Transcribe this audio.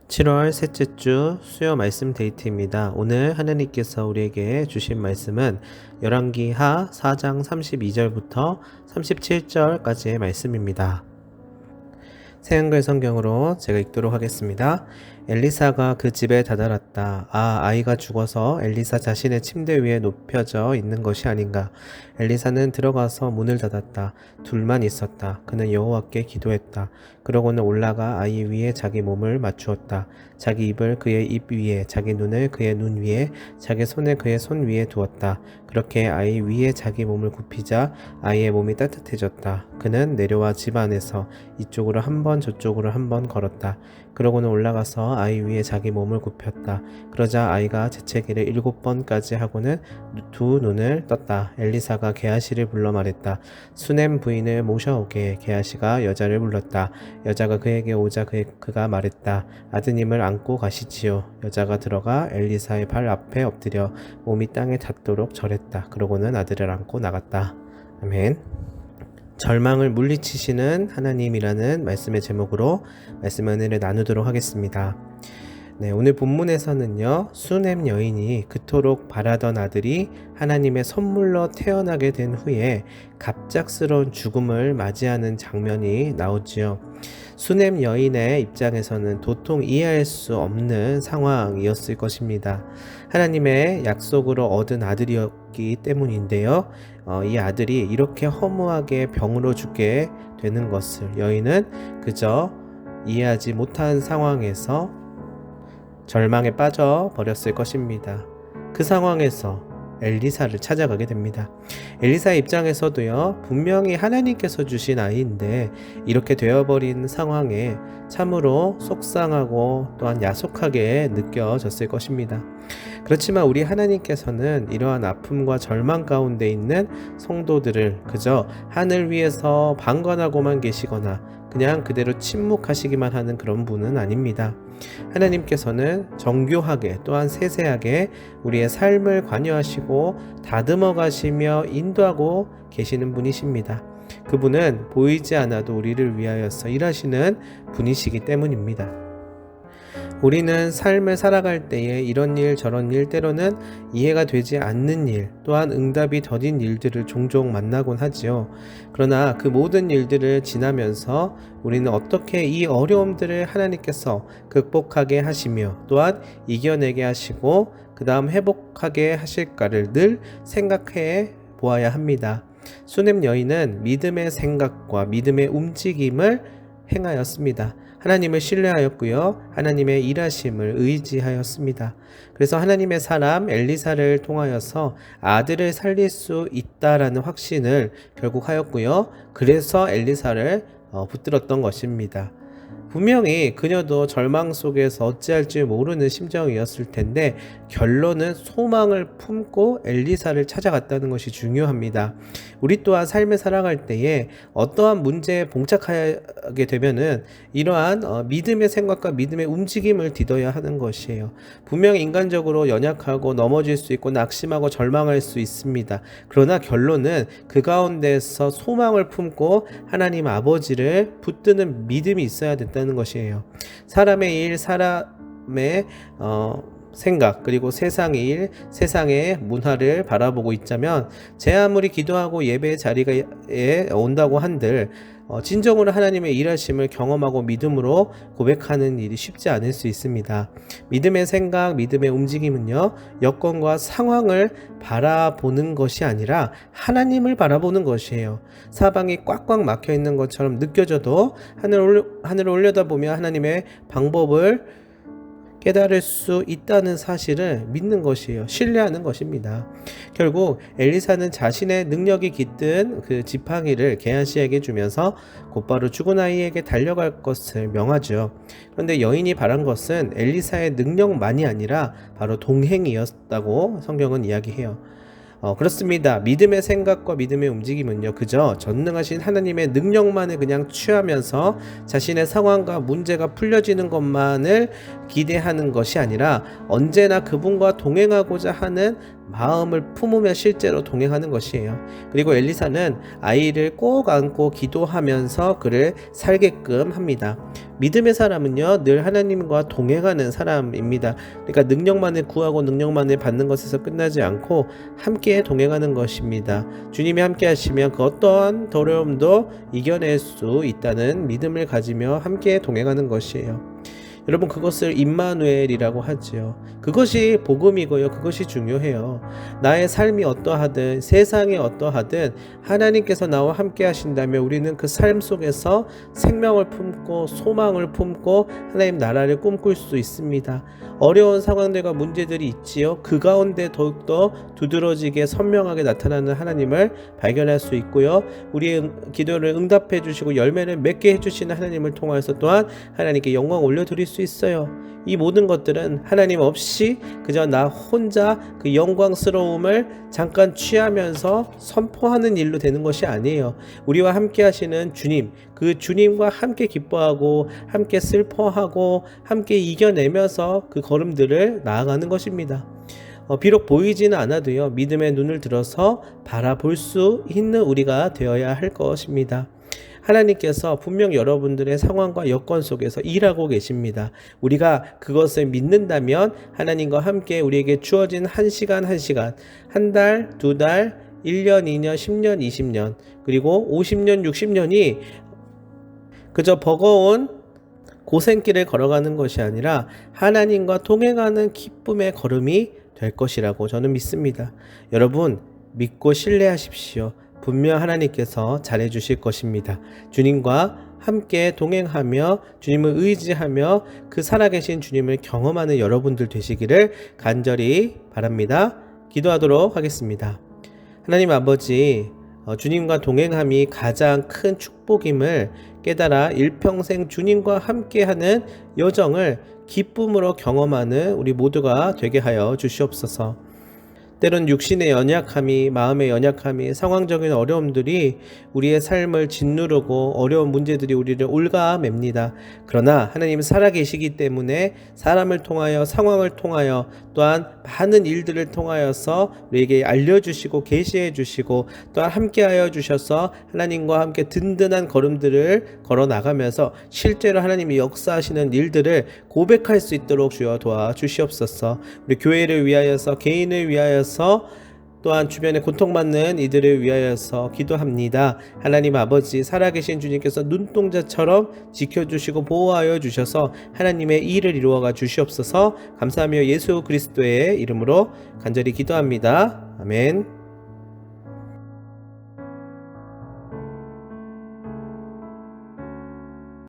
7월 셋째 주 수요 말씀 데이트입니다. 오늘 하나님께서 우리에게 주신 말씀은 열왕기하 4장 32절부터 37절까지의 말씀입니다. 새한글 성경으로 제가 읽도록 하겠습니다. 엘리사가 그 집에 다다랐다. 아이가 죽어서 엘리사 자신의 침대 위에 눕혀져 있는 것이 아닌가. 엘리사는 들어가서 문을 닫았다. 둘만 있었다. 그는 여호와께 기도했다. 그러고는 올라가 아이 위에 자기 몸을 맞추었다. 자기 입을 그의 입 위에, 자기 눈을 그의 눈 위에, 자기 손을 그의 손 위에 두었다. 그렇게 아이 위에 자기 몸을 굽히자 아이의 몸이 따뜻해졌다. 그는 내려와 집 안에서 이쪽으로 한 번 저쪽으로 한 번 걸었다. 그러고는 올라가서 아이 위에 자기 몸을 굽혔다. 그러자 아이가 재채기를 7번까지 하고는 두 눈을 떴다. 엘리사가 게하시를 불러 말했다. 수넴 부인을 모셔오게. 게하시가 여자를 불렀다. 여자가 그에게 오자 그가 말했다. 아드님을 안고 가시지요. 여자가 들어가 엘리사의 발 앞에 엎드려 몸이 땅에 닿도록 절했다. 그러고는 아들을 안고 나갔다. 아멘. 절망을 물리치시는 하나님이라는 말씀의 제목으로 말씀의 은혜를 나누도록 하겠습니다. 오늘 본문에서는요, 수넴 여인이 그토록 바라던 아들이 하나님의 선물로 태어나게 된 후에 갑작스러운 죽음을 맞이하는 장면이 나오지요. 수넴 여인의 입장에서는 도통 이해할 수 없는 상황이었을 것입니다. 하나님의 약속으로 얻은 아들이었기 때문인데요. 이 아들이 이렇게 허무하게 병으로 죽게 되는 것을 여인은 그저 이해하지 못한 상황에서 절망에 빠져 버렸을 것입니다. 그 상황에서 엘리사를 찾아가게 됩니다. 엘리사의 입장에서도요, 분명히 하나님께서 주신 아이인데 이렇게 되어버린 상황에 참으로 속상하고 또한 야속하게 느껴졌을 것입니다. 그렇지만 우리 하나님께서는 이러한 아픔과 절망 가운데 있는 성도들을 그저 하늘 위에서 방관하고만 계시거나 그냥 그대로 침묵하시기만 하는 그런 분은 아닙니다. 하나님께서는 정교하게 또한 세세하게 우리의 삶을 관여하시고 다듬어 가시며 인도하고 계시는 분이십니다. 그분은 보이지 않아도 우리를 위하여서 일하시는 분이시기 때문입니다. 우리는 삶을 살아갈 때에 이런 일 저런 일 때로는 이해가 되지 않는 일 또한 응답이 더딘 일들을 종종 만나곤 하지요. 그러나 그 모든 일들을 지나면서 우리는 어떻게 이 어려움들을 하나님께서 극복하게 하시며 또한 이겨내게 하시고 그 다음 회복하게 하실까를 늘 생각해 보아야 합니다. 수넴 여인은 믿음의 생각과 믿음의 움직임을 행하였습니다. 하나님을 신뢰하였고요. 하나님의 일하심을 의지하였습니다. 그래서 하나님의 사람 엘리사를 통하여서 아들을 살릴 수 있다라는 확신을 결국 하였고요. 그래서 엘리사를 붙들었던 것입니다. 분명히 그녀도 절망 속에서 어찌할지 모르는 심정이었을 텐데 결론은 소망을 품고 엘리사를 찾아갔다는 것이 중요합니다. 우리 또한 삶을 살아갈 때에 어떠한 문제에 봉착하게 되면은 이러한 믿음의 생각과 믿음의 움직임을 디뎌야 하는 것이에요. 분명히 인간적으로 연약하고 넘어질 수 있고 낙심하고 절망할 수 있습니다. 그러나 결론은 그 가운데서 소망을 품고 하나님 아버지를 붙드는 믿음이 있어야 된다는 것이에요. 사람의 일, 사람의 생각 그리고 세상의 일, 세상의 문화를 바라보고 있자면 제 아무리 기도하고 예배의 자리에 온다고 한들 진정으로 하나님의 일하심을 경험하고 믿음으로 고백하는 일이 쉽지 않을 수 있습니다. 믿음의 생각, 믿음의 움직임은요, 여건과 상황을 바라보는 것이 아니라 하나님을 바라보는 것이에요. 사방이 꽉꽉 막혀 있는 것처럼 느껴져도 하늘을 올려다보며 하나님의 방법을 깨달을 수 있다는 사실을 믿는 것이에요. 신뢰하는 것입니다. 결국 엘리사는 자신의 능력이 깃든 그 지팡이를 게하시에게 주면서 곧바로 죽은 아이에게 달려갈 것을 명하죠. 그런데 여인이 바란 것은 엘리사의 능력만이 아니라 바로 동행이었다고 성경은 이야기해요. 그렇습니다. 믿음의 생각과 믿음의 움직임은요, 그저 전능하신 하나님의 능력만을 그냥 취하면서 자신의 상황과 문제가 풀려지는 것만을 기대하는 것이 아니라 언제나 그분과 동행하고자 하는 마음을 품으며 실제로 동행하는 것이에요. 그리고 엘리사는 아이를 꼭 안고 기도하면서 그를 살게끔 합니다. 믿음의 사람은요, 늘 하나님과 동행하는 사람입니다. 그러니까 능력만을 구하고 능력만을 받는 것에서 끝나지 않고 함께 동행하는 것입니다. 주님이 함께 하시면 그 어떠한 어려움도 이겨낼 수 있다는 믿음을 가지며 함께 동행하는 것이에요. 여러분, 그것을 임마누엘이라고 하지요. 그것이 복음이고요. 그것이 중요해요. 나의 삶이 어떠하든 세상이 어떠하든 하나님께서 나와 함께 하신다면 우리는 그 삶 속에서 생명을 품고 소망을 품고 하나님 나라를 꿈꿀 수 있습니다. 어려운 상황들과 문제들이 있지요. 그 가운데 더욱더 두드러지게 선명하게 나타나는 하나님을 발견할 수 있고요. 우리의 기도를 응답해 주시고 열매를 맺게 해주시는 하나님을 통해서 또한 하나님께 영광 올려드릴 수 있어요. 이 모든 것들은 하나님 없이 그저 나 혼자 그 영광스러움을 잠깐 취하면서 선포하는 일로 되는 것이 아니에요. 우리와 함께 하시는 주님, 그 주님과 함께 기뻐하고 함께 슬퍼하고 함께 이겨내면서 그 걸음들을 나아가는 것입니다. 비록 보이지는 않아도요, 믿음의 눈을 들어서 바라볼 수 있는 우리가 되어야 할 것입니다. 하나님께서 분명 여러분들의 상황과 여건 속에서 일하고 계십니다. 우리가 그것을 믿는다면 하나님과 함께 우리에게 주어진 한 시간 한 시간, 한 달, 두 달, 1년, 2년, 10년, 20년, 그리고 50년, 60년이 그저 버거운 고생길을 걸어가는 것이 아니라 하나님과 동행하는 기쁨의 걸음이 될 것이라고 저는 믿습니다. 여러분, 믿고 신뢰하십시오. 분명 하나님께서 잘해주실 것입니다. 주님과 함께 동행하며 주님을 의지하며 그 살아계신 주님을 경험하는 여러분들 되시기를 간절히 바랍니다. 기도하도록 하겠습니다. 하나님 아버지, 주님과 동행함이 가장 큰 축복임을 깨달아 일평생 주님과 함께하는 여정을 기쁨으로 경험하는 우리 모두가 되게 하여 주시옵소서. 때론 육신의 연약함이, 마음의 연약함이, 상황적인 어려움들이 우리의 삶을 짓누르고 어려운 문제들이 우리를 올가맵니다. 그러나 하나님은 살아계시기 때문에 사람을 통하여, 상황을 통하여, 또한 많은 일들을 통하여서 우리에게 알려주시고 계시해 주시고 또한 함께하여 주셔서 하나님과 함께 든든한 걸음들을 걸어나가면서 실제로 하나님이 역사하시는 일들을 고백할 수 있도록 주여 도와주시옵소서. 우리 교회를 위하여서, 개인을 위하여서, 또한 주변에 고통받는 이들을 위하여서 기도합니다. 하나님 아버지, 살아계신 주님께서 눈동자처럼 지켜주시고 보호하여 주셔서 하나님의 일을 이루어가 주시옵소서. 감사하며 예수 그리스도의 이름으로 간절히 기도합니다. 아멘.